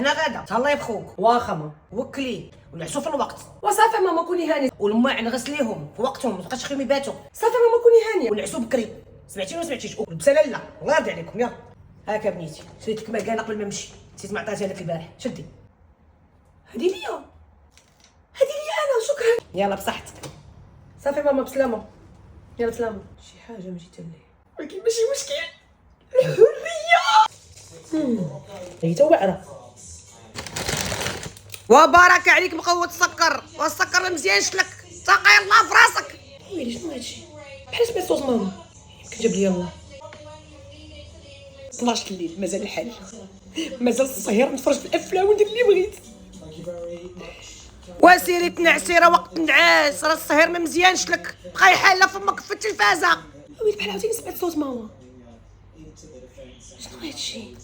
انا غادا تهلاي بخوك. واخا ماما وكلي ونعسو في الوقت. وصافي ماما كوني هانيه. والماء نغسليهم في وقتهم، ما تبقاش تخليهم يباتوا. صافي ماما كوني هانيه. ونعسو بكري. سمعتي ولا سمعتيش؟ ولبسه لاله الله يرضي عليكم. يلا هاكا بنيتي، شريت لك مكانه قبل ما نمشي، نسيت ما عطيتها لك البارح. شدي هادي ليا، هادي ليا انا، شكرا. يلا بصحتك. صافي ماما بسلامه. يلا بسلامه. شي حاجه ما جيت ليه، ولكن ماشي مشكل. الحريه. هي تا واعره. وبارك عليك مقوة السكر، والسكر ما مزيانش لك، تقي الله في راسك. ويلي شنو هادشي؟ بحال سميت صوت ماما. يمكن جاب لي الله. 12 الليل مازال الحال، مازال السهير نتفرج في الافلام وندير اللي بغيت. وسيري تنعسي، راه وقت النعاس، راه السهير ما مزيانش لك، بقاي حاله فمك في التلفازه. ويلي بحال عاوتاني سمعت صوت ماما. شنو هادشي؟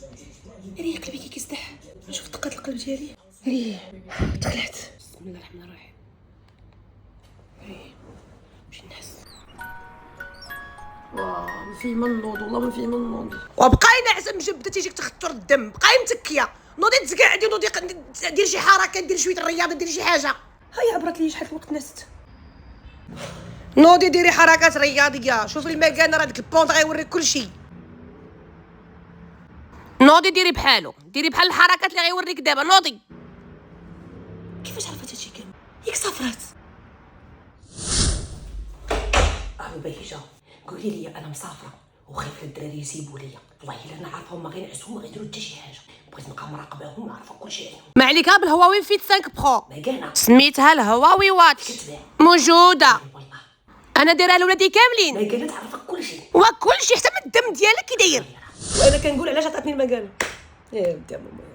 ريح قلبي كي كيسدح. نشوف دقات القلب ديالي. ريح تقلعت. بسم الله الرحمن الرحيم. ريح مشي نعس. واه ما فيه ما نوض، والله ما فيه ما نوض. وبقاي ناعسه مجبده تيجيك تخطر الدم، بقاي متكيه، نوضي تقعدي، نوضي ديري شي حركه، ديري شويه الرياضه، ديري شي حاجه. هيا عبرت لي شحال الوقت نست. نوضي ديري حركات رياضيه، شوفي المكانه راه ديك البونط غيوريك كلشي. نوضي ديري بحالو، ديري بحال الحركات اللي غيوريك دابا. نوضي. كيفاش عرفت هادشي كامل؟ ياك سافرات. بهيجه قولي لي انا مسافره وخايفه الدراري يسيبوا ليا، والله الا انا عارفه هما غير نعسوا ما غيديروا حتى شي حاجه، بغيت نبقى مراقباهم وعارفه كلشي عليهم. ما عليك بالهواوي فيت 5 برو مكانه سميتها الهواوي واتش، موجوده والله. انا دايرها لولادي كاملين، مكانه تعرفك كلشي وكلشي حتى من الدم ديالك كي داير. وانا كنقول علاش عطاتني المكانه. يا ودي ماما